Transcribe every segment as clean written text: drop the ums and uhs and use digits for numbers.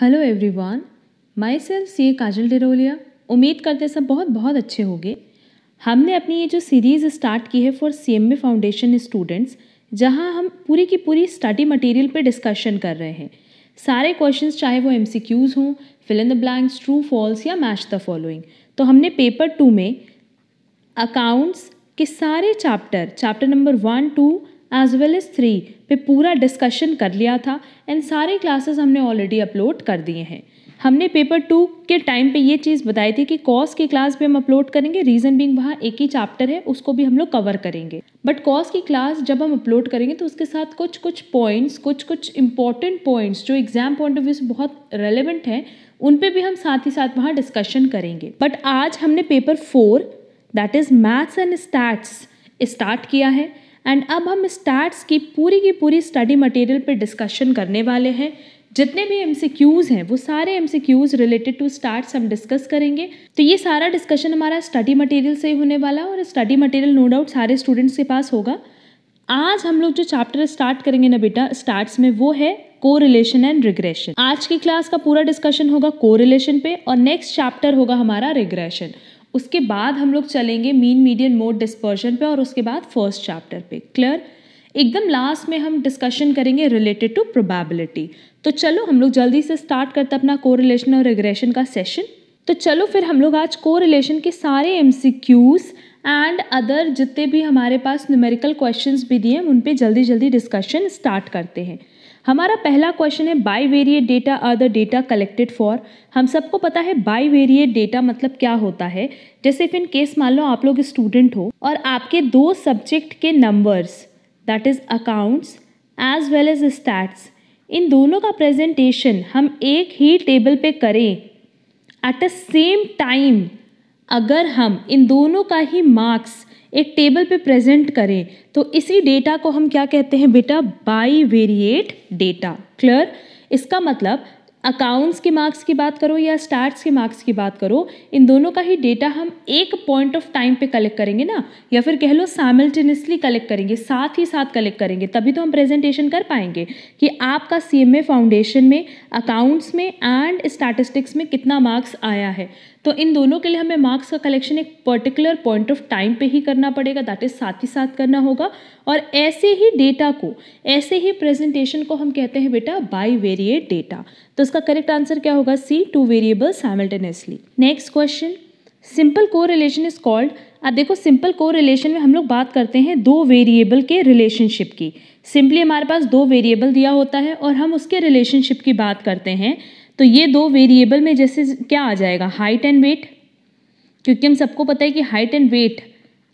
Hello everyone, my self सी काजल डेरोलिया। उम्मीद करते सब बहुत बहुत अच्छे होंगे। हमने अपनी ये जो सीरीज़ स्टार्ट की है फॉर CMA फाउंडेशन स्टूडेंट्स, जहां हम पूरी की पूरी स्टडी मटेरियल पे डिस्कशन कर रहे हैं। सारे क्वेश्चंस चाहे वो MCQs हों, fill in the blanks, true false या मैच द फॉलोइंग। तो हमने पेपर 2 में अकाउंट्स के सारे chapter number 1, 2 as well as 3 पे पूरा डिस्कशन कर लिया था एंड सारे क्लासेस हमने ऑलरेडी अपलोड कर दिए हैं। हमने पेपर 2 के टाइम पे ये चीज़ बताई थी कि कॉस की क्लास भी हम अपलोड करेंगे, रीज़न बीइंग वहाँ एक ही चैप्टर है, उसको भी हम लोग कवर करेंगे। बट कॉस की क्लास जब हम अपलोड करेंगे तो उसके साथ कुछ पॉइंट्स, कुछ इंपॉर्टेंट पॉइंट्स जो एग्जाम पॉइंट ऑफ व्यू से बहुत रेलिवेंट हैं, उन पे भी हम साथ ही साथ वहाँ डिस्कशन करेंगे। बट आज हमने paper 4 that is maths and stats start किया है एंड अब हम स्टैट्स की पूरी स्टडी मटेरियल पे डिस्कशन करने वाले हैं। जितने भी MCQs हैं वो सारे MCQs रिलेटेड टू स्टैट्स हम डिस्कस करेंगे। तो ये सारा डिस्कशन हमारा स्टडी मटेरियल से ही होने वाला है और स्टडी मटेरियल नो डाउट सारे स्टूडेंट्स के पास होगा। आज हम लोग जो चैप्टर स्टार्ट करेंगे ना बेटा स्टैट्स में, वो है कोरिलेशन एंड रिग्रेशन। आज की क्लास का पूरा डिस्कशन होगा कोरिलेशन पे और नेक्स्ट चैप्टर होगा हमारा रिग्रेशन। उसके बाद हम लोग चलेंगे मीन मीडियन मोड डिस्पर्शन पे और उसके बाद फर्स्ट चैप्टर पे। क्लियर? एकदम लास्ट में हम डिस्कशन करेंगे रिलेटेड टू प्रोबेबिलिटी। तो चलो हम लोग जल्दी से स्टार्ट करते हैं अपना कोरिलेशन और रिग्रेशन का सेशन। तो चलो फिर हम लोग आज कोरिलेशन के सारे MCQs एंड अदर जितने भी हमारे पास न्यूमेरिकल क्वेश्चंस भी दिए हैं उन पे जल्दी डिस्कशन स्टार्ट करते हैं। हमारा पहला क्वेश्चन है bivariate data are the data collected for. हम सबको पता है बाईवेरिएट डेटा मतलब क्या होता है। जैसे इफ इन केस मान लो आप लोग स्टूडेंट हो और आपके 2 सब्जेक्ट के numbers that is accounts as well as stats, इन दोनों का प्रेजेंटेशन हम एक ही टेबल पे करें एट अ सेम टाइम, अगर हम इन दोनों का ही मार्क्स एक टेबल पे प्रेजेंट करें तो इसी डेटा को हम क्या कहते हैं बेटा? Bivariate data. क्लियर? इसका मतलब अकाउंट्स के मार्क्स की बात करो या स्टैट्स के मार्क्स की बात करो, इन दोनों का ही डेटा हम एक पॉइंट ऑफ टाइम पे कलेक्ट करेंगे ना, या फिर कह लो साइमल्टेनियसली कलेक्ट करेंगे, साथ ही साथ कलेक्ट करेंगे, तभी तो हम प्रेजेंटेशन कर पाएंगे कि आपका CMA फाउंडेशन में अकाउंट्स में एंड स्टैटिस्टिक्स में कितना मार्क्स आया है। तो इन दोनों के लिए हमें मार्क्स का कलेक्शन एक पर्टिकुलर पॉइंट ऑफ टाइम पे ही करना पड़ेगा, दैट इज साथ ही साथ करना होगा। और ऐसे ही डेटा को, ऐसे ही प्रेजेंटेशन को हम कहते हैं बेटा बाईवेरिएट डेटा। तो इसका करेक्ट आंसर क्या होगा? C, 2 variables simultaneously. Next question, simple correlation is called. अब देखो सिंपल कोरिलेशन में हम लोग बात करते हैं 2 वेरिएबल के रिलेशनशिप की। सिंपली हमारे पास 2 वेरिएबल दिया होता है और हम उसके रिलेशनशिप की बात करते हैं। तो ये 2 वेरिएबल में जैसे क्या आ जाएगा? हाइट एंड वेट, क्योंकि हम सबको पता है कि हाइट एंड वेट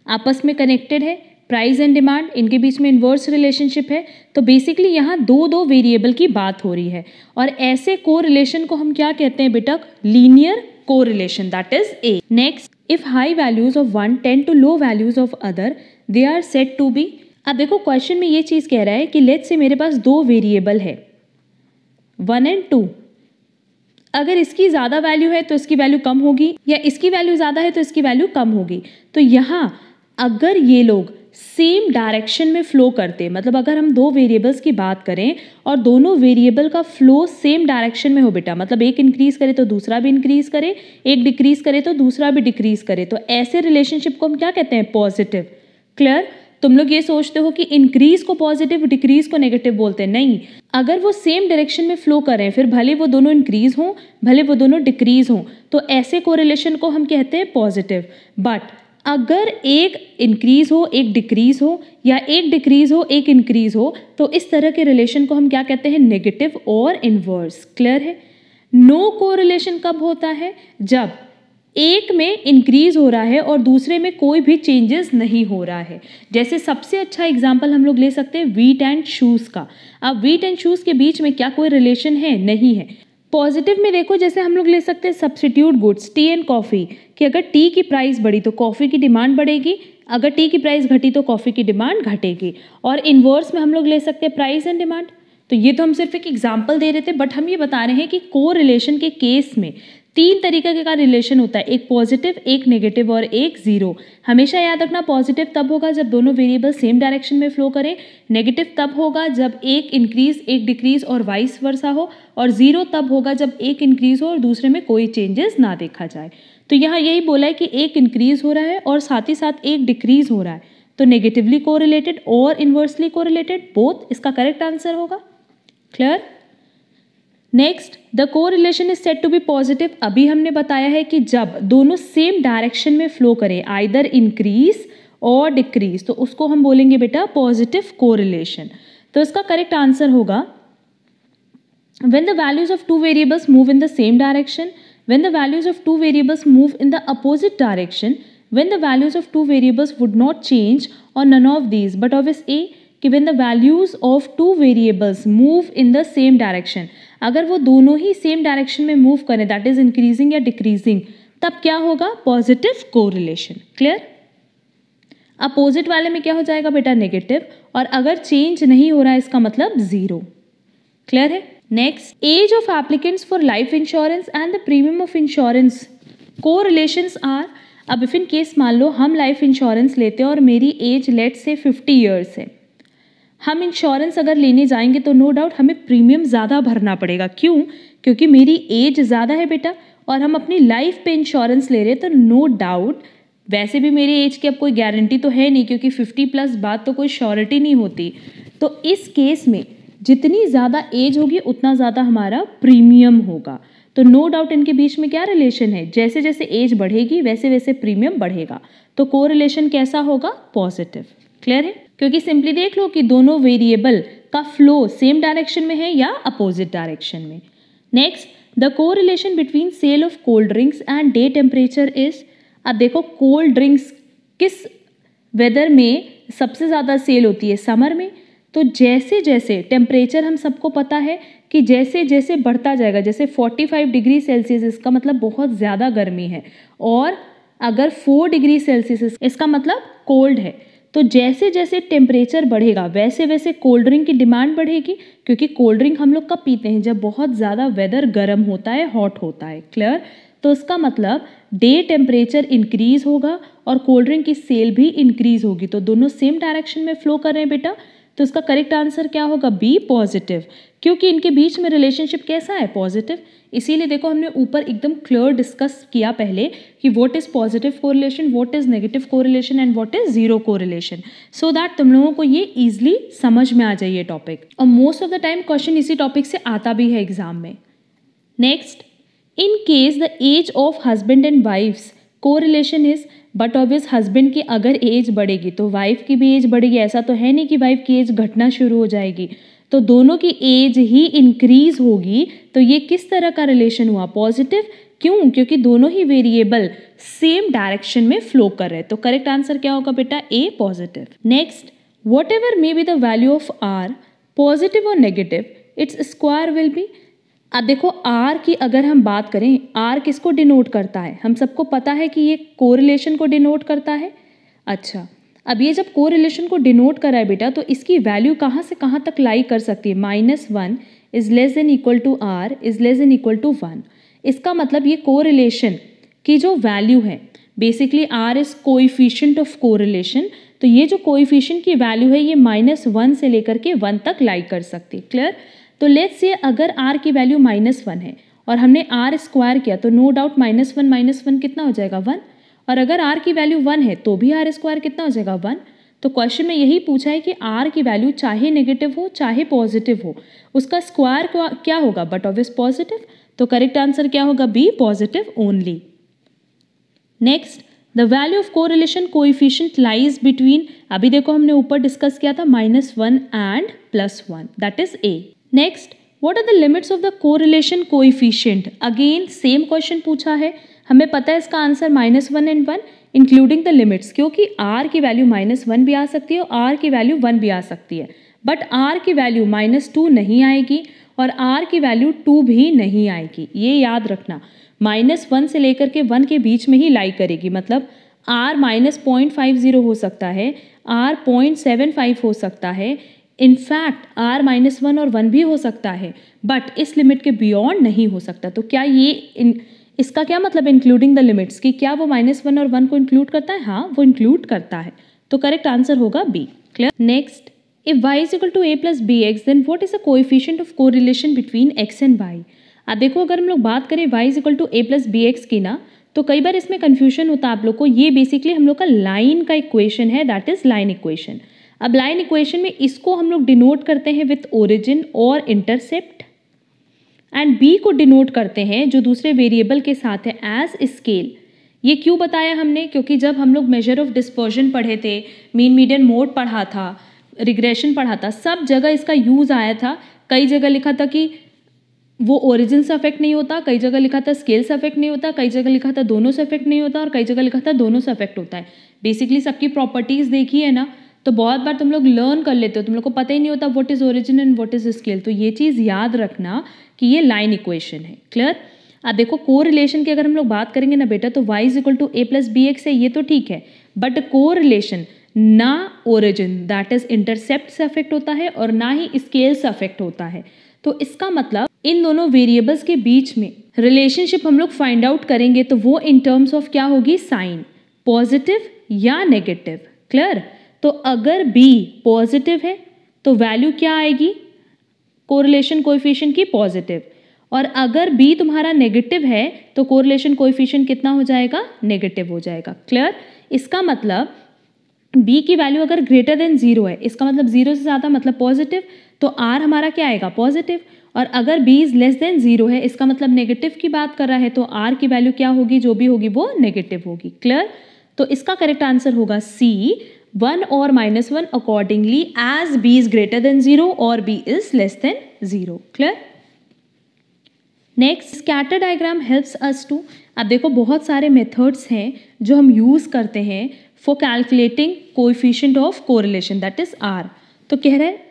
आपस में कनेक्टेड है। प्राइस एंड डिमांड, इनके बीच में इन्वर्स रिलेशनशिप है। तो बेसिकली यहाँ 2 वेरिएबल की बात हो रही है और ऐसे कोरिलेशन को हम क्या कहते हैं बेटा? Linear correlation, that is A। Next, if high values of one tend to low values of other they are said to be. अब देखो क्वेश्चन में ये चीज कह रहा है कि लेट्स से मेरे पास 2 वेरिएबल है 1 एंड 2, अगर इसकी ज़्यादा वैल्यू है तो इसकी वैल्यू कम होगी, या इसकी वैल्यू ज़्यादा है तो इसकी वैल्यू कम होगी। तो यहाँ अगर ये लोग सेम डायरेक्शन में फ्लो करते, मतलब अगर हम 2 वेरिएबल्स की बात करें और दोनों वेरिएबल का फ्लो सेम डायरेक्शन में हो बेटा, मतलब एक इंक्रीज करे तो दूसरा भी इंक्रीज करे, एक डिक्रीज करे तो दूसरा भी डिक्रीज करे, तो ऐसे रिलेशनशिप को हम क्या कहते हैं? पॉजिटिव। क्लियर? तुम लोग ये सोचते हो कि इंक्रीज को पॉजिटिव, डिक्रीज को नेगेटिव बोलते हैं, नहीं। अगर वो सेम डायरेक्शन में फ्लो करें, फिर भले वो दोनों इंक्रीज हों भले वो दोनों डिक्रीज हों, तो ऐसे कोरिलेशन को हम कहते हैं पॉजिटिव। बट अगर एक इंक्रीज हो एक डिक्रीज हो, या एक डिक्रीज हो एक इंक्रीज हो, तो इस तरह के रिलेशन को हम क्या कहते हैं? नेगेटिव और इनवर्स। क्लियर है? नो कोरिलेशन कब होता है? जब एक में इंक्रीज हो रहा है और दूसरे में कोई भी चेंजेस नहीं हो रहा है। जैसे सबसे अच्छा एग्जांपल हम लोग ले सकते हैं व्हीट एंड शूज का। अब व्हीट एंड शूज के बीच में क्या कोई रिलेशन है? नहीं है। पॉजिटिव में देखो, जैसे हम लोग ले सकते हैं substitute goods, T and coffee, कि अगर टी की प्राइस बढ़ी तो कॉफ़ी की डिमांड बढ़ेगी, अगर टी की प्राइस घटी तो कॉफ़ी की डिमांड घटेगी। और इनवर्स में हम लोग ले सकते हैं प्राइस एंड डिमांड। तो ये तो हम सिर्फ एक एग्जाम्पल दे रहे थे, बट हम ये बता रहे हैं कि कोरिलेशन के केस में तीन तरीके का रिलेशन होता है, एक पॉजिटिव, एक नेगेटिव और एक जीरो। हमेशा याद रखना पॉजिटिव तब होगा जब दोनों वेरिएबल सेम डायरेक्शन में फ्लो करें, नेगेटिव तब होगा जब एक इंक्रीज एक डिक्रीज और वाइस वर्सा हो, और जीरो तब होगा जब एक इंक्रीज हो और दूसरे में कोई चेंजेस ना देखा जाए। तो यहाँ यही बोला है कि एक इंक्रीज हो रहा है और साथ ही साथ एक डिक्रीज हो रहा है, तो नेगेटिवली कोरिलेटेड और इन्वर्सली कोरिलेटेड बोथ इसका करेक्ट आंसर होगा। Clear? Next, the correlation is said to be positive. अभी हमने बताया है कि जब दोनों सेम डायरेक्शन में फ्लो करें, आइदर इंक्रीज और डिक्रीज, तो उसको हम बोलेंगे बेटा पॉजिटिव कोरिलेशन। तो इसका करेक्ट आंसर होगा when the values of two variables move in the same direction, when the values of two variables move in the opposite direction, when the values of two variables would not change or none of these, but obvious A कि when the values of two variables move in the same direction, अगर वो दोनों ही same direction में move करें, that is increasing या decreasing, तब क्या होगा? Positive correlation. क्लियर? अपोजिट वाले में क्या हो जाएगा बेटा? नेगेटिव, और अगर चेंज नहीं हो रहा है इसका मतलब जीरो। क्लियर है? Next, age of applicants for life insurance and the premium of insurance correlations are. अब इफ इन केस मान लो हम लाइफ इंश्योरेंस लेते हैं और मेरी एज लेट से 50 ईयर्स है, हम इंश्योरेंस अगर लेने जाएंगे तो नो डाउट हमें प्रीमियम ज़्यादा भरना पड़ेगा। क्यों? क्योंकि मेरी एज ज़्यादा है बेटा, और हम अपनी लाइफ पे इंश्योरेंस ले रहे हैं, तो नो डाउट वैसे भी मेरी एज की अब कोई गारंटी तो है नहीं, क्योंकि 50 प्लस बाद तो कोई श्योरिटी नहीं होती। तो इस केस में जितनी ज़्यादा एज होगी उतना ज़्यादा हमारा प्रीमियम होगा। तो नो डाउट इनके बीच में क्या रिलेशन है? जैसे जैसे एज बढ़ेगी वैसे वैसे प्रीमियम बढ़ेगा। तो कोरिलेशन कैसा होगा? पॉजिटिव। क्लियर है? क्योंकि सिंपली देख लो कि दोनों वेरिएबल का फ्लो सेम डायरेक्शन में है या अपोजिट डायरेक्शन में। Next, the correlation between sale of cold drinks and day temperature is. अब देखो कोल्ड ड्रिंक्स किस वेदर में सबसे ज़्यादा सेल होती है? समर में। तो जैसे जैसे टेम्परेचर हम सबको पता है कि जैसे जैसे बढ़ता जाएगा, जैसे 45 डिग्री सेल्सियस इसका मतलब बहुत ज़्यादा गर्मी है, और अगर 4 डिग्री सेल्सियस इसका मतलब कोल्ड है। तो जैसे जैसे टेम्परेचर बढ़ेगा वैसे वैसे कोल्ड ड्रिंक की डिमांड बढ़ेगी, क्योंकि कोल्ड ड्रिंक हम लोग कब पीते हैं? जब बहुत ज़्यादा वेदर गर्म होता है, हॉट होता है। क्लियर? तो इसका मतलब डे टेम्परेचर इंक्रीज होगा और कोल्ड ड्रिंक की सेल भी इंक्रीज होगी। तो दोनों सेम डायरेक्शन में फ्लो कर रहे हैं बेटा, तो इसका करेक्ट आंसर क्या होगा? B, positive. क्योंकि इनके बीच में रिलेशनशिप कैसा है? पॉजिटिव। इसीलिए देखो हमने ऊपर एकदम क्लियर डिस्कस किया पहले कि what is positive correlation, what is negative correlation and what is zero correlation, so that तुम लोगों को ये इजीली समझ में आ जाए ये टॉपिक। और most of the time question इसी टॉपिक से आता भी है एग्जाम में। Next, in case the age of husband and wife's correlation is, but obvious husband की अगर एज बढ़ेगी तो वाइफ की भी एज बढ़ेगी। ऐसा तो है नहीं कि वाइफ की एज घटना शुरू हो जाएगी, तो दोनों की एज ही इंक्रीज होगी। तो ये किस तरह का रिलेशन हुआ? पॉजिटिव। क्यों? क्योंकि दोनों ही वेरिएबल सेम डायरेक्शन में फ्लो कर रहे हैं। तो करेक्ट आंसर क्या होगा बेटा? A, positive. Next, whatever may be the value of R, positive और negative, its square will be. अब देखो आर की अगर हम बात करें, आर किसको डिनोट करता है? हम सबको पता है कि ये कोरिलेशन को डिनोट करता है। अच्छा, अब ये जब कोरिलेशन को डिनोट करा है बेटा, तो इसकी वैल्यू कहाँ से कहाँ तक लाई कर सकती है? -1 is less than equal to r is less than equal to 1। इसका मतलब ये कोरिलेशन की जो वैल्यू है, basically r is coefficient of correlation, तो ये जो कोएफिशिएंट की वैल्यू है ये -1 से लेकर के 1 तक लाई कर सकती है। क्लियर? तो लेट्स से अगर r की वैल्यू -1 है और हमने r स्क्वायर किया, तो नो डाउट -1 कितना हो जाएगा? 1। और अगर r की वैल्यू 1 है तो भी r स्क्वायर कितना हो जाएगा? 1। तो क्वेश्चन में यही पूछा है कि r की वैल्यू चाहे नेगेटिव हो चाहे पॉजिटिव हो, उसका स्क्वायर क्या होगा? But obvious positive. तो करेक्ट आंसर क्या होगा? B, positive only. Next, the value of correlation coefficient lies between, अभी देखो हमने ऊपर डिस्कस किया था -1 and +1, that is A. Next, what are the limits of the correlation coefficient? Again same question पूछा है, हमें पता है इसका answer -1 and 1 including the limits, क्योंकि r की वैल्यू -1 भी आ सकती है और r की वैल्यू 1 भी आ सकती है, बट r की वैल्यू -2 नहीं आएगी और r की वैल्यू 2 भी नहीं आएगी। ये याद रखना, -1 से लेकर के 1 के बीच में ही लाई करेगी, मतलब r -0.50 हो सकता है, r 0.75 हो सकता है, इनफैक्ट r -1 और 1 भी हो सकता है, बट इस लिमिट के बियॉन्ड नहीं हो सकता। तो क्या ये इसका क्या मतलब है इंक्लूडिंग द लिमिट्स, कि क्या वो -1 और 1 को इंक्लूड करता है? हाँ, वो इंक्लूड करता है। तो करेक्ट आंसर होगा B. Clear? Next, if y is equal to a plus b x then what is the coefficient of correlation between x and y। अब देखो, अगर हम लोग बात करें y is equal to a plus b x की ना, तो कई बार इसमें कंफ्यूजन होता है आप लोग को। ये बेसिकली हम लोग का लाइन का इक्वेशन है, दैट इज लाइन इक्वेशन। अब लाइन इक्वेशन में इसको हम लोग डिनोट करते हैं विथ ओरिजिन और इंटरसेप्ट, एंड b को डिनोट करते हैं जो दूसरे वेरिएबल के साथ है एज स्केल। ये क्यों बताया हमने? क्योंकि जब हम लोग मेजर ऑफ डिस्पर्जन पढ़े थे, मीन मीडियन मोड पढ़ा था, रिग्रेशन पढ़ा था, सब जगह इसका यूज आया था। कई जगह लिखा था कि वो ओरिजिन से अफेक्ट नहीं होता, कई जगह लिखा था स्केल से अफेक्ट नहीं होता, कई जगह लिखा था दोनों से अफेक्ट नहीं होता, और कई जगह लिखा था दोनों से अफेक्ट होता है। बेसिकली सबकी प्रॉपर्टीज देखी है ना, तो बहुत बार तुम लोग लर्न कर लेते हो, तुम लोग को पता ही नहीं होता what is origin and what is scale. तो ये चीज़ याद रखना कि ये लाइन इक्वेशन है। क्लियर? अब देखो, कोरिलेशन की अगर हम लोग बात करेंगे ना बेटा, तो y is equal to a plus b x है, ये तो ठीक है, बट कोरिलेशन ना ओरिजिन दैट इज इंटरसेप्ट से अफेक्ट होता है और ना ही स्केल से अफेक्ट होता है। तो इसका मतलब इन दोनों वेरिएबल्स के बीच में रिलेशनशिप हम लोग फाइंड आउट करेंगे तो वो इन टर्म्स ऑफ क्या होगी? साइन, पॉजिटिव या नेगेटिव। क्लियर? तो अगर b पॉजिटिव है तो वैल्यू क्या आएगी कोरिलेशन कोएफिशिएंट की? पॉजिटिव। और अगर b तुम्हारा नेगेटिव है तो कोरिलेशन कोएफिशिएंट कितना हो जाएगा? नेगेटिव हो जाएगा। क्लियर? इसका मतलब b की वैल्यू अगर ग्रेटर देन 0 है, इसका मतलब 0 से ज़्यादा मतलब पॉजिटिव, तो r हमारा क्या आएगा? पॉजिटिव। और अगर b इज लेस देन 0 है, इसका मतलब नेगेटिव की बात कर रहा है, तो r की वैल्यू क्या होगी? जो भी होगी वो नेगेटिव होगी। क्लियर? तो इसका करेक्ट आंसर होगा C, 1 और -1 accordingly as b is greater than 0 और b is less than 0। Clear? Next, scatter diagram helps us to. अब देखो, बहुत सारे मेथड्स हैं जो हम यूज़ करते हैं for calculating coefficient of correlation, that is r। तो कह रहे हैं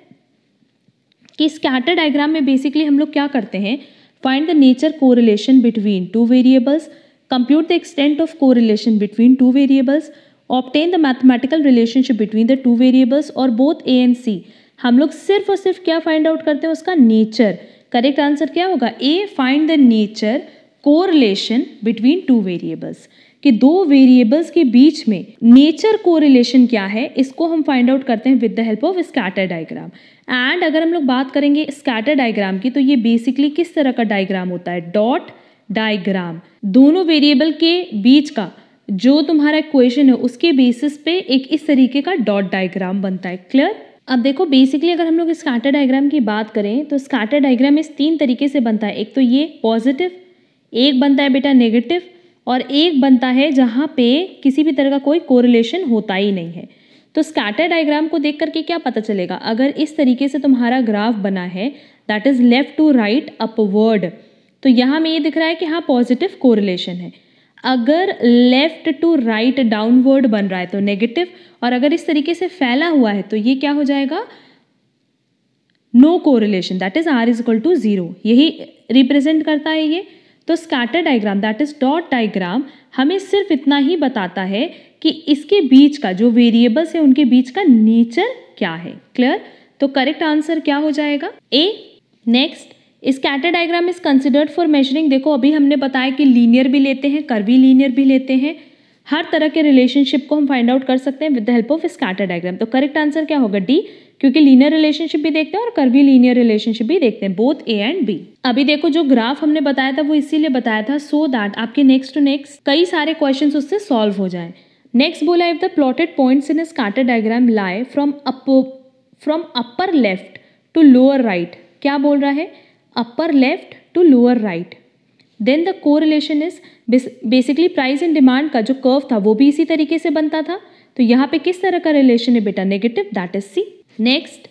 कि स्कैटर डायग्राम में बेसिकली हम लोग क्या करते हैं? Find the nature correlation between two variables, compute the extent of correlation between two variables, obtain the mathematical relationship between the two variables, और बोथ a एंड c। हम लोग सिर्फ और सिर्फ क्या फाइंड आउट करते हैं? उसका नेचर। करेक्ट आंसर क्या होगा? A, find the nature correlation between two variables, कि दो वेरिएबल्स के बीच में नेचर कोरिलेशन क्या है, इसको हम फाइंड आउट करते हैं with the help of scatter diagram. And अगर हम लोग बात करेंगे स्कैटर डायग्राम की, तो ये बेसिकली किस तरह का डायग्राम होता है? Dot diagram. दोनों वेरिएबल के बीच का जो तुम्हारा इक्वेशन है उसके बेसिस पे एक इस तरीके का डॉट डायग्राम बनता है। क्लियर? अब देखो, बेसिकली अगर हम लोग स्कैटर डायग्राम की बात करें तो स्कैटर डायग्राम इस 3 तरीके से बनता है। एक तो ये पॉजिटिव, एक बनता है बेटा नेगेटिव, और एक बनता है जहाँ पे किसी भी तरह का कोई कोरिलेशन होता ही नहीं है। तो स्कैटर डायग्राम को देख करके क्या पता चलेगा? अगर इस तरीके से तुम्हारा ग्राफ बना है, that is left to right upward, तो यहाँ में ये दिख रहा है कि हाँ पॉजिटिव कोरिलेशन है। अगर लेफ्ट टू राइट डाउनवर्ड बन रहा है तो नेगेटिव, और अगर इस तरीके से फैला हुआ है तो ये क्या हो जाएगा? No correlation, that is r is equal to 0। यही रिप्रेजेंट करता है ये। तो scatter diagram that is dot diagram हमें सिर्फ इतना ही बताता है कि इसके बीच का जो वेरिएबल्स है उनके बीच का नेचर क्या है। क्लियर? तो करेक्ट आंसर क्या हो जाएगा? A. Next, scatter diagram is considered for measuring. देखो, अभी हमने बताया कि लीनियर भी लेते हैं, कर्वी लीनियर भी लेते हैं, हर तरह के रिलेशनशिप को हम फाइंड आउट कर सकते हैं with the help of scatter diagram. तो करेक्ट आंसर क्या होगा? डी, क्योंकि लीनियर रिलेशनशिप भी देखते हैं और कर्वी लीनियर रिलेशनशिप भी देखते हैं, बोथ ए एंड बी। अभी देखो, जो ग्राफ हमने बताया था वो इसीलिए बताया था सो दैट आपके नेक्स्ट टू नेक्स्ट कई सारे क्वेश्चंस उससे सॉल्व हो जाएं। नेक्स्ट बोला, if the plotted points in a scatter diagram lie from upper left to lower right. क्या बोल रहा है? Upper left to lower right, then the correlation is basically price and demand का जो कर्व था वो भी इसी तरीके से बनता था। तो यहाँ पे किस तरह का रिलेशन है बेटा? Negative, that is C. Next,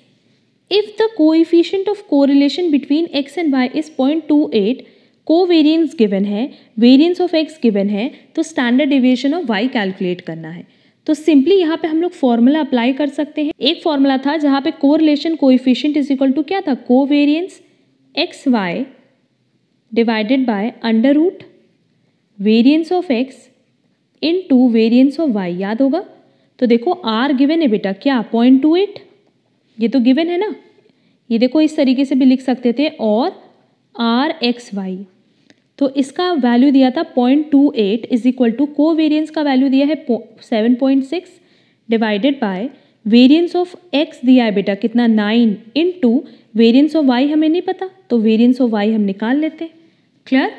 if the coefficient of correlation between x and y is 0.28, covariance given है, वेरियंस ऑफ x गिवन है, तो standard deviation of y calculate करना है। तो सिंपली यहाँ पे हम लोग फॉर्मूला अप्लाई कर सकते हैं। एक फॉर्मूला था जहाँ पे correlation coefficient is equal to क्या था? Covariance x y divided by under root variance of x into variance of y। याद होगा? तो देखो, r गिवन है बेटा क्या? 0.28, ये तो गिवन है ना। ये देखो, इस तरीके से भी लिख सकते थे, और r x y तो इसका वैल्यू दिया था 0.28 इज इक्वल टू कोवेरियंस का वैल्यू दिया है 7.6 divided by variance of x दिया है बेटा कितना 9 इनटू वेरियंस ऑफ y हमें नहीं पता, तो वेरियंस ऑफ y हम निकाल लेते हैं। क्लियर।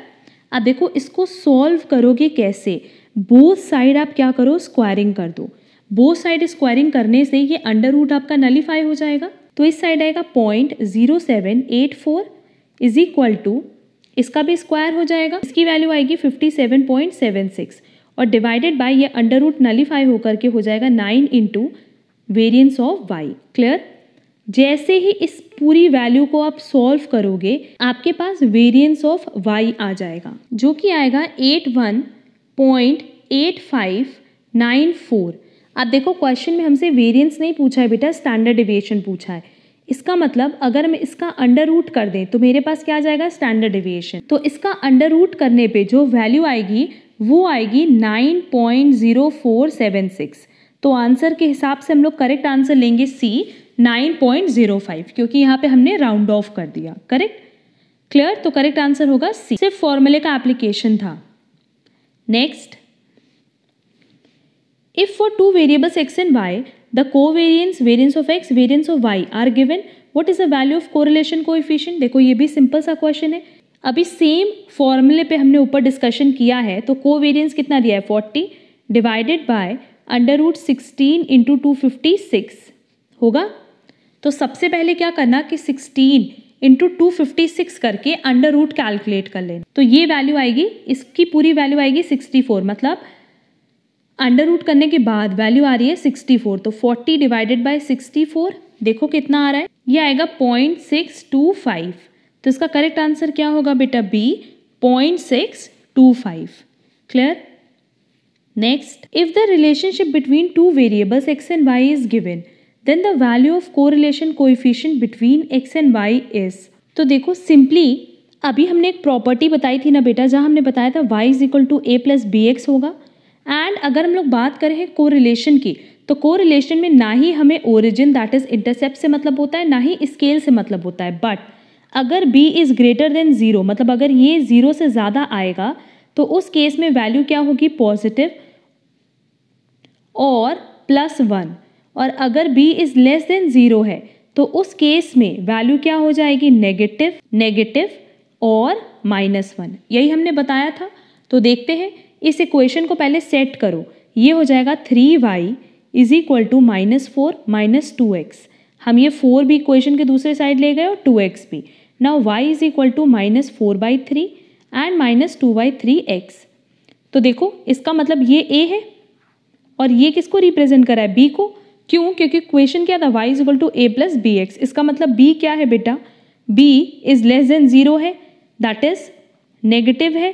अब देखो इसको सॉल्व करोगे कैसे, बोथ साइड आप क्या करो स्क्वायरिंग कर दो। बोथ साइड स्क्वायरिंग करने से ये अंडर रूट आपका नलीफाई हो जाएगा, तो इस साइड आएगा 0.0784 इज इक्वल टू इसका भी स्क्वायर हो जाएगा, इसकी वैल्यू आएगी 57.76 और डिवाइडेड बाय ये अंडर रूट नलीफाई होकर के हो जाएगा 9 into variance of y। Clear. जैसे ही इस पूरी वैल्यू को आप सॉल्व करोगे आपके पास वेरियंस ऑफ y आ जाएगा जो कि आएगा 81.8594। अब देखो क्वेश्चन में हमसे वेरियंस नहीं पूछा है बेटा, स्टैंडर्ड डेविएशन पूछा है। इसका मतलब अगर हम इसका अंडर रूट कर दें तो मेरे पास क्या आ जाएगा स्टैंडर्ड डेविएशन, तो इसका अंडर रूट करने पे जो वैल्यू आएगी वो आएगी 9.0476। तो आंसर के हिसाब से हम लोग करेक्ट आंसर लेंगे सी 9.05, क्योंकि यहाँ पे हमने राउंड ऑफ कर दिया। करेक्ट। क्लियर। तो करेक्ट आंसर होगा सी। सिर्फ फॉर्मूले का एप्लीकेशन था। Next, if for two variables x and y the covariance variance of x variance of y are given, what is the value of correlation coefficient। देखो ये भी सिंपल सा क्वेश्चन है। अभी सेम फॉर्मूले पे हमने ऊपर डिस्कशन किया है, तो कोवेरियंस कितना दिया है 40 divided by under root 16 into 256 होगा। तो सबसे पहले क्या करना कि 16 इंटू 256 करके अंडर रूट कैलकुलेट कर लेना, तो ये वैल्यू आएगी, इसकी पूरी वैल्यू आएगी 64, मतलब अंडर रूट करने के बाद वैल्यू आ रही है 64। तो 40 डिवाइडेड बाय 64 देखो कितना आ रहा है, ये आएगा 0.625। तो इसका करेक्ट आंसर क्या होगा बेटा B 0.625। Clear. Next, if the relationship between two variables x and y is given then the value of correlation coefficient between x and y is. तो देखो सिंपली अभी हमने एक प्रॉपर्टी बताई थी ना बेटा, जहां हमने बताया था y is equal to a plus b x होगा। एंड अगर हम लोग बात करें कोरिलेशन की, तो कोरिलेशन में ना ही हमें ओरिजिन दैट इज इंटरसेप्ट से मतलब होता है, ना ही स्केल से मतलब होता है। बट अगर b इज ग्रेटर देन 0, मतलब अगर ये 0 से ज़्यादा आएगा तो उस केस में वैल्यू क्या होगी पॉजिटिव और +1, और अगर b इज लेस देन 0 है तो उस केस में वैल्यू क्या हो जाएगी नेगेटिव और -1। यही हमने बताया था। तो देखते हैं, इस इक्वेशन को पहले सेट करो। ये हो जाएगा 3y is equal to -4 - 2x। हम ये 4 भी इक्वेशन के दूसरे साइड ले गए और 2x भी। Now y is equal to -4/3 and -2/3x। तो देखो इसका मतलब ये a है और ये किसको रिप्रेजेंट करा है b को। क्यों? क्योंकि इक्वेशन क्या था y is equal to a plus b x. इसका मतलब b क्या है बेटा, b इज लेस देन 0 है, दैट इज नेगेटिव है।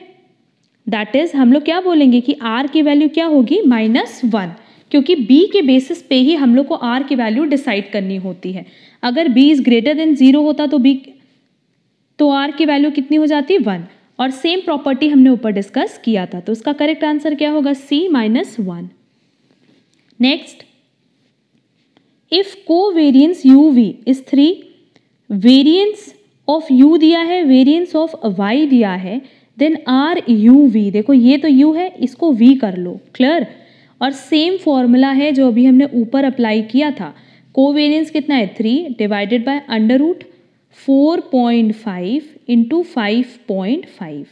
दैट इज हम लोग क्या बोलेंगे कि r की वैल्यू क्या होगी -1, क्योंकि b के बेसिस पे ही हम लोग को r की वैल्यू डिसाइड करनी होती है। अगर b इज ग्रेटर देन 0 होता तो r की वैल्यू कितनी हो जाती 1, और सेम प्रॉपर्टी हमने ऊपर डिस्कस किया था। तो इसका करेक्ट आंसर क्या होगा c -1। Next, if covariance uv is 3, variance of u दिया है, वेरियंस ऑफ y दिया है, देन आर यू वी। देखो ये तो u है, इसको v कर लो। क्लियर। और सेम फॉर्मूला है जो अभी हमने ऊपर अप्लाई किया था। कोवेरियंस कितना है 3 divided by under root 4.5 into 5.5।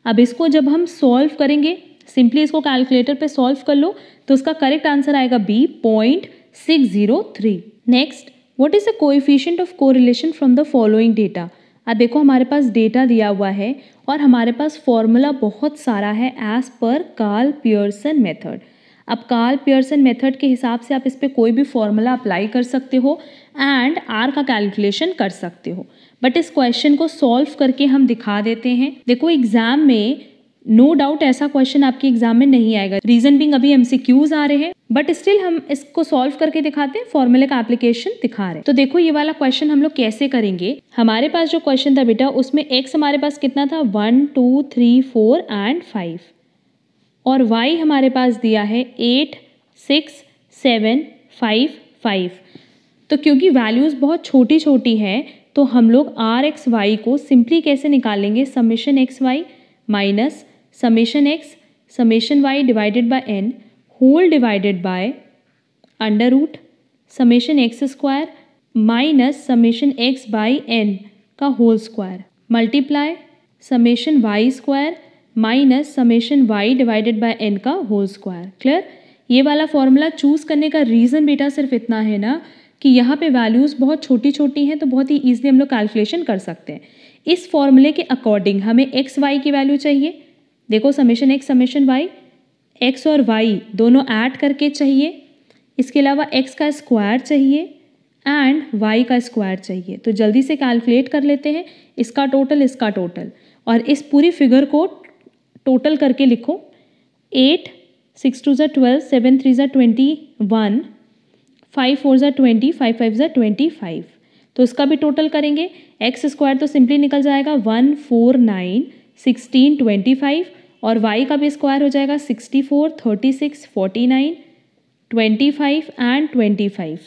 अब इसको जब हम सॉल्व करेंगे, सिंपली इसको कैलकुलेटर पे सॉल्व कर लो, तो उसका करेक्ट आंसर आएगा B 0.603। Next, what is the coefficient of correlation from the following data. अब देखो हमारे पास डेटा दिया हुआ है और हमारे पास फॉर्मूला बहुत सारा है एज पर कार्ल पियर्सन मेथड। अब कार्ल पियर्सन मेथड के हिसाब से आप इस पर कोई भी फॉर्मूला अप्लाई कर सकते हो एंड आर का कैलकुलेशन कर सकते हो। बट इस क्वेश्चन को सॉल्व करके हम दिखा देते हैं। देखो एग्जाम में नो डाउट ऐसा क्वेश्चन आपके एग्जाम में नहीं आएगा, रीजन बिंग अभी MCQs आ रहे हैं, बट स्टिल हम इसको सॉल्व करके दिखाते हैं, फॉर्मूले का एप्लीकेशन दिखा रहे हैं। तो देखो ये वाला क्वेश्चन हम लोग कैसे करेंगे। हमारे पास जो क्वेश्चन था बेटा उसमें x हमारे पास कितना था 1 2 3 4 एंड 5, और y हमारे पास दिया है 8 6 7 5 5। तो क्योंकि वैल्यूज़ बहुत छोटी छोटी हैं तो हम लोग r x y को सिंपली कैसे निकालेंगे, summation x y minus summation x summation y divided by n whole divided by under root summation x square minus summation x by n का whole square multiply summation y square minus summation y divided by n का whole square. Clear? ये वाला formula choose करने का reason बेटा सिर्फ इतना है ना कि यहाँ पे वैल्यूज़ बहुत छोटी छोटी हैं, तो बहुत ही ईजिली हम लोग कैलकुलेशन कर सकते हैं। इस फॉर्मूले के अकॉर्डिंग हमें एक्स वाई की वैल्यू चाहिए। देखो summation x summation Y, X और वाई दोनों ऐड करके चाहिए, इसके अलावा एक्स का स्क्वायर चाहिए एंड वाई का स्क्वायर चाहिए। तो जल्दी से कैलकुलेट कर लेते हैं इसका टोटल और इस पूरी फिगर को टोटल करके लिखो। 8 6 2 ज़ा 12 7 3 ज़ा 21 5 4 ज़ा 20 5 5 ज़ा 25। तो इसका भी टोटल करेंगे। एक्स स्क्वायर तो सिंपली निकल जाएगा 1 4 9 16 25 और वाई का भी स्क्वायर हो जाएगा 64 36 49 25 एंड 25।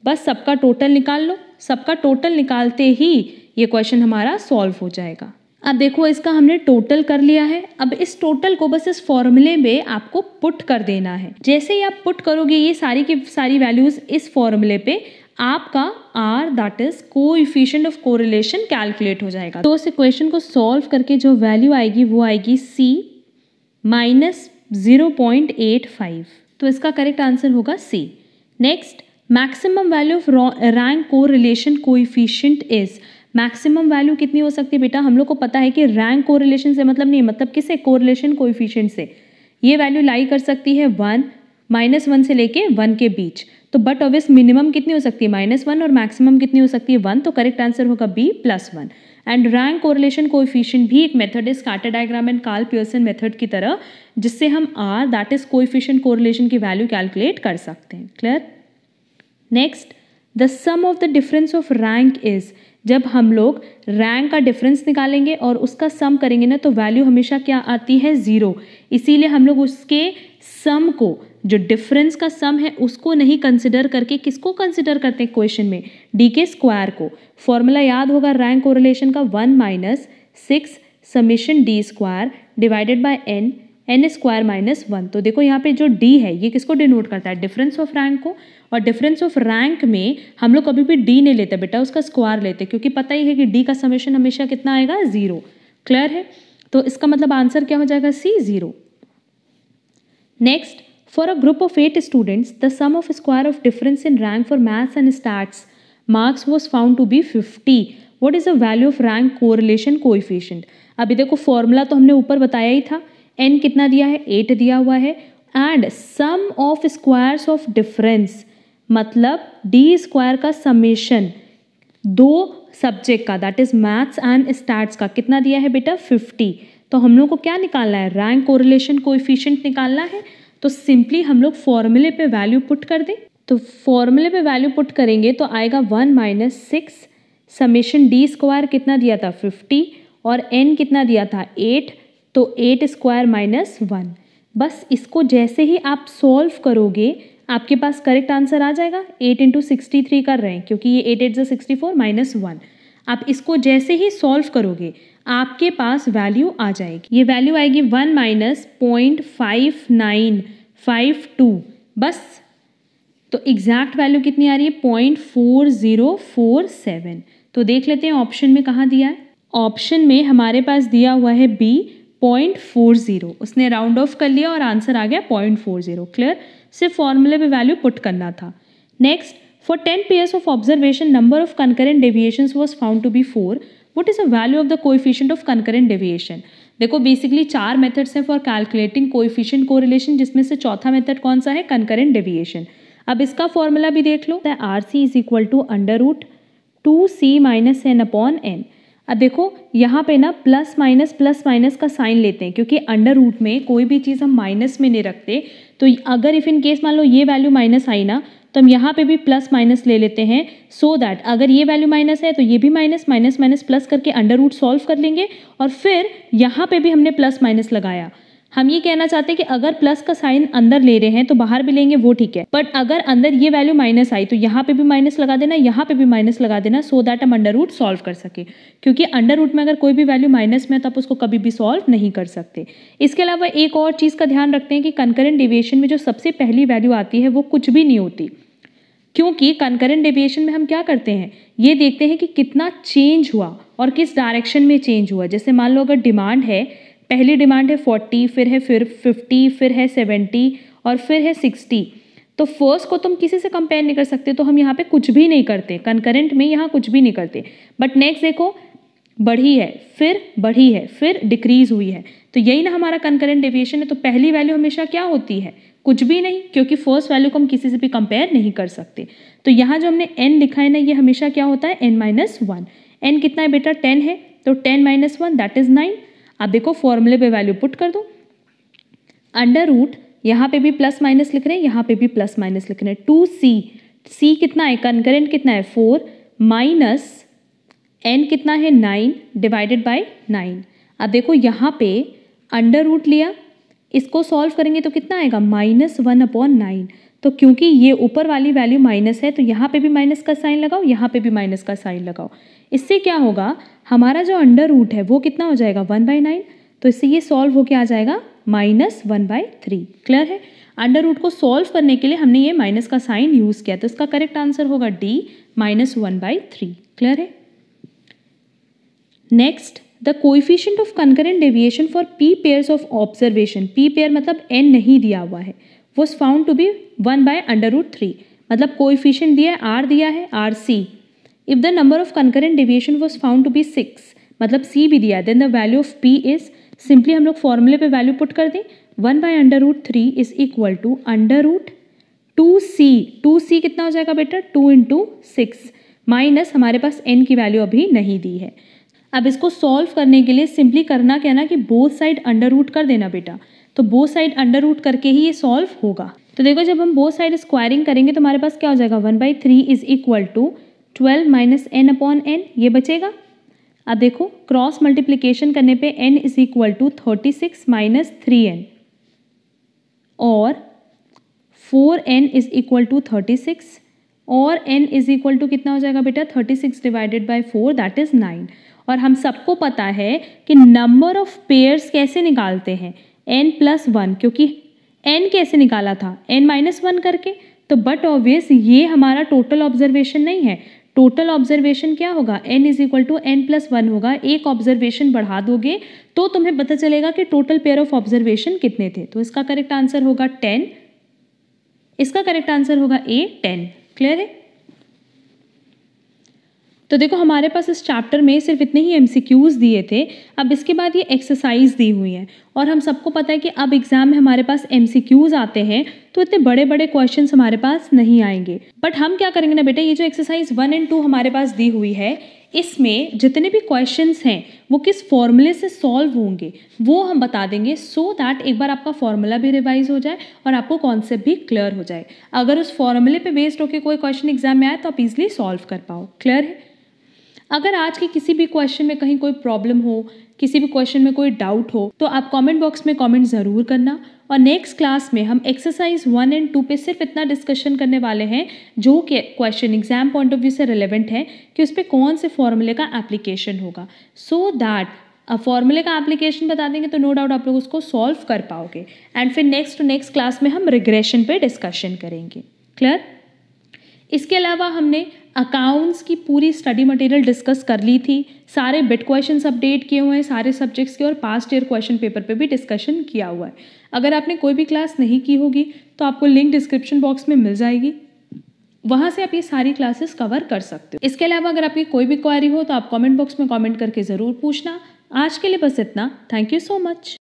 बस सबका टोटल निकाल लो। सबका टोटल निकालते ही ये क्वेश्चन हमारा सॉल्व हो जाएगा। अब देखो इसका हमने टोटल कर लिया है। अब इस टोटल को बस इस फॉर्मूले में आपको पुट कर देना है। जैसे ही आप पुट करोगे ये सारी की सारी वैल्यूज इस फॉर्मूले पे, आपका R that is coefficient of correlation calculate हो जाएगा। तो इस इक्वेशन को सॉल्व करके जो वैल्यू आएगी वो आएगी C माइनस 0.85। तो इसका करेक्ट आंसर होगा C। Next, maximum value of rank correlation coefficient is. Maximum value कितनी हो सकती है बेटा? हम लोग को पता है कि रैंक कोरिलेशन से मतलब नहीं, मतलब किससे? कोरिलेशन कोएफिशिएंट से। ये वैल्यू लाई कर सकती है 1 -1 से लेके 1 के बीच। तो बट ऑब्वियस मिनिमम कितनी हो सकती है? -1 और मैक्सिमम कितनी हो सकती है? 1। तो करेक्ट आंसर होगा B +1। And rank correlation coefficient भी एक मेथड है scatter diagram and Karl Pearson method की तरह, जिससे हम R that is coefficient correlation की वैल्यू कैलकुलेट कर सकते हैं। Clear? Next, the sum of the difference of rank is. जब हम लोग रैंक का डिफरेंस निकालेंगे और उसका सम करेंगे ना, तो वैल्यू हमेशा क्या आती है? 0। इसीलिए हम लोग उसके सम को, जो डिफरेंस का सम है उसको नहीं कंसिडर करके किसको कंसिडर करते हैं क्वेश्चन में? डी के स्क्वायर को। फॉर्मूला याद होगा रैंक कोरिलेशन का 1 - 6 summation D square divided by N square -1। तो देखो यहाँ पे जो डी है ये किसको डिनोट करता है? डिफरेंस ऑफ रैंक को। और डिफरेंस ऑफ रैंक में हम लोग कभी भी डी नहीं लेते बेटा, उसका स्क्वायर लेते, क्योंकि पता ही है कि डी का समेशन हमेशा कितना आएगा? 0। क्लियर है? तो इसका मतलब आंसर क्या हो जाएगा? C 0। Next, for a group of 8 students the sum of square of difference in rank for maths and stats marks was found to be 50। What is the value of rank correlation coefficient? अभी देखो formula तो हमने ऊपर बताया ही था। n कितना दिया है? 8 दिया हुआ है। And sum of squares of difference मतलब डी स्क्वायर का समेशन दो सब्जेक्ट का that is maths and stats का कितना दिया है बेटा? 50। तो हम लोग को क्या निकालना है? रैंक कोरिलेशन कोएफिशिएंट निकालना है। तो सिंपली हम लोग फॉर्मूले पे वैल्यू पुट कर दें। तो फॉर्मूले पे वैल्यू पुट करेंगे तो आएगा 1 - 6 समेशन डी स्क्वायर कितना दिया था? 50 और n कितना दिया था? 8। तो 8 स्क्वायर -1। बस इसको जैसे ही आप सॉल्व करोगे आपके पास करेक्ट आंसर आ जाएगा। 8 × 63 कर रहे हैं क्योंकि ये 8 8 64 -1। आप इसको जैसे ही सॉल्व करोगे आपके पास वैल्यू आ जाएगी। ये वैल्यू आएगी 1 - 0.5952। बस तो एग्जैक्ट वैल्यू कितनी आ रही है? 0.4047। तो देख लेते हैं ऑप्शन में कहाँ दिया है। ऑप्शन में हमारे पास दिया हुआ है B 0.40। उसने राउंड ऑफ कर लिया और आंसर आ गया 0.40। क्लियर? सिर्फ फॉर्मूले पे वैल्यू पुट करना था। Next, for 10 pairs of observation number of concurrent deviations was found to be 4। What is the value of the coefficient of concurrent deviation? देखो बेसिकली 4 मेथड्स हैं फॉर कैलकुलेटिंग कोएफिशिएंट कोरिलेशन, जिसमें से चौथा method कौन सा है? Concurrent deviation. अब इसका फॉर्मूला भी देख लो। RC = √2C - n/n। अब देखो यहाँ पे ना प्लस माइनस का साइन लेते हैं, क्योंकि अंडर रूट में कोई भी चीज़ हम माइनस में नहीं रखते। तो अगर इफ इन केस मान लो ये वैल्यू माइनस आई ना, तो हम यहाँ पे भी प्लस माइनस ले लेते हैं, सो दैट अगर ये वैल्यू माइनस है तो ये भी माइनस प्लस करके अंडर रूट सॉल्व कर लेंगे। और फिर यहाँ पे भी हमने प्लस माइनस लगाया हम ये कहना चाहते हैं कि अगर प्लस का साइन अंदर ले रहे हैं तो बाहर भी लेंगे, वो ठीक है, बट अगर अंदर ये वैल्यू माइनस आई तो यहाँ पे भी माइनस लगा देना, यहाँ पे भी माइनस लगा देना, सो दैट हम अंडर रूट सॉल्व कर सके, क्योंकि अंडर रूट में अगर कोई भी वैल्यू माइनस में है तो आप उसको कभी भी सॉल्व नहीं कर सकते। इसके अलावा एक और चीज़ का ध्यान रखते हैं कि कंकरेंट डेविएशन में जो सबसे पहली वैल्यू आती है वो कुछ भी नहीं होती, क्योंकि कंकरेंट डेविएशन में हम क्या करते हैं, ये देखते हैं कि कितना चेंज हुआ और किस डायरेक्शन में चेंज हुआ। जैसे मान लो अगर डिमांड है, पहली डिमांड है 40, फिर है 50, फिर है 70 और फिर है 60, तो फर्स्ट को तुम किसी से कंपेयर नहीं कर सकते, तो हम यहाँ पे कुछ भी नहीं करते, कंकरेंट में यहाँ कुछ भी नहीं करते। बट नेक्स्ट देखो, बढ़ी है, फिर डिक्रीज हुई है, तो यही ना हमारा कंकरेंट डेविएशन है। तो पहली वैल्यू हमेशा क्या होती है, कुछ भी नहीं, क्योंकि फर्स्ट वैल्यू को हम किसी से भी कंपेयर नहीं कर सकते। तो यहाँ जो हमने n लिखा है ना, ये हमेशा क्या होता है, n-1। n कितना है बेटा, 10 है, तो 10 - 1 दैट इज 9। अब देखो फॉर्मूले पे वैल्यू पुट कर दो, अंडर रूट, यहाँ पे भी प्लस माइनस लिख रहे हैं, यहाँ पे भी प्लस माइनस लिख रहे हैं, 2c, c कितना है, कंकरेंट कितना है 4, माइनस n कितना है 9 डिवाइडेड बाय 9। अब देखो यहाँ पे अंडर रूट लिया, इसको सॉल्व करेंगे तो कितना आएगा, -1/9। तो क्योंकि ये ऊपर वाली वैल्यू माइनस है तो यहाँ पे भी माइनस का साइन लगाओ, यहाँ पे भी माइनस का साइन लगाओ। इससे क्या होगा, हमारा जो अंडर रूट है वो कितना हो जाएगा, 1/9, तो इससे ये सॉल्व होके आ जाएगा -1/3। क्लियर है। अंडर रूट को सॉल्व करने के लिए हमने ये माइनस का साइन यूज़ किया, तो इसका करेक्ट आंसर होगा D, -1/3। क्लियर है। Next, the coefficient of concurrent deviation for p pairs of observation, p pair मतलब n नहीं दिया हुआ है, was found to be 1/√3, मतलब कोएफिशिएंट दिया है, r दिया है, RC। If the number of concurrent deviation was found to be 6, मतलब c भी दिया है, then the value of p is, simply हम लोग फॉर्मूले पे वैल्यू पुट कर दें, 1/√3 is equal to √2c। 2c कितना हो जाएगा बेटा, 2 × 6, माइनस हमारे पास n की वैल्यू अभी नहीं दी है। अब इसको सॉल्व करने के लिए सिंपली करना क्या ना कि बोथ साइड अंडर रूट कर देना बेटा, तो बोथ साइड अंडर रूट करके ही ये सॉल्व होगा। तो देखो जब हम बोथ साइड स्क्वायरिंग करेंगे तो हमारे पास क्या हो जाएगा, 1/3 इज इक्वल टू 12 - n/n, ये बचेगा। अब देखो क्रॉस मल्टीप्लिकेशन करने पे n is equal to 36 - 3n और 4n इज इक्वल टू 36 और n इज इक्वल टू कितना हो जाएगा बेटा, 36 डिवाइडेड बाई 4 दैट इज 9। और हम सबको पता है कि नंबर ऑफ पेयर्स कैसे निकालते हैं, n+1, क्योंकि n कैसे निकाला था, n-1 करके, तो बट ऑब्वियस ये हमारा टोटल ऑब्जर्वेशन नहीं है। टोटल ऑब्जर्वेशन क्या होगा, n = n+1 होगा। एक ऑब्जर्वेशन बढ़ा दोगे तो तुम्हें पता चलेगा कि टोटल पेयर ऑफ ऑब्जर्वेशन कितने थे। तो इसका करेक्ट आंसर होगा 10, इसका करेक्ट आंसर होगा A, 10। क्लियर है। तो देखो हमारे पास इस चैप्टर में सिर्फ इतने ही MCQs दिए थे, अब इसके बाद ये एक्सरसाइज दी हुई है और हम सबको पता है कि अब एग्जाम में हमारे पास MCQs आते हैं तो इतने बड़े बड़े क्वेश्चंस हमारे पास नहीं आएंगे। बट हम क्या करेंगे ना बेटा, ये जो एक्सरसाइज 1 और 2 हमारे पास दी हुई है, इसमें जितने भी क्वेश्चंस हैं वो किस फॉर्मूले से सॉल्व होंगे वो हम बता देंगे, सो दैट एक बार आपका फॉर्मूला भी रिवाइज हो जाए और आपको कॉन्सेप्ट भी क्लियर हो जाए। अगर उस फॉर्मूले पे बेस्ड होकर कोई क्वेश्चन एग्जाम में आए तो आप इजीली सॉल्व कर पाओ। क्लियर है। अगर आज के किसी भी क्वेश्चन में कहीं कोई प्रॉब्लम हो, किसी भी क्वेश्चन में कोई डाउट हो, तो आप कमेंट बॉक्स में कमेंट ज़रूर करना। और नेक्स्ट क्लास में हम एक्सरसाइज 1 और 2 पे सिर्फ इतना डिस्कशन करने वाले हैं जो कि question exam point of view से रिलेवेंट है कि उस पर कौन से फॉर्मूले का एप्लीकेशन होगा, सो दैट फॉर्मूले का एप्लीकेशन बता देंगे तो नो डाउट आप लोग उसको सॉल्व कर पाओगे। एंड फिर नेक्स्ट टू नेक्स्ट क्लास में हम रिग्रेशन पे डिस्कशन करेंगे। क्लियर। इसके अलावा हमने अकाउंट्स की पूरी स्टडी मटेरियल डिस्कस कर ली थी, सारे बिट क्वेश्चंस अपडेट किए हुए हैं सारे सब्जेक्ट्स के, और पास्ट ईयर क्वेश्चन पेपर पे भी डिस्कशन किया हुआ है। अगर आपने कोई भी क्लास नहीं की होगी तो आपको लिंक डिस्क्रिप्शन बॉक्स में मिल जाएगी, वहाँ से आप ये सारी क्लासेस कवर कर सकते हो। इसके अलावा अगर आपकी कोई भी क्वेरी हो तो आप कमेंट बॉक्स में कमेंट करके ज़रूर पूछना। आज के लिए बस इतना। Thank you so much.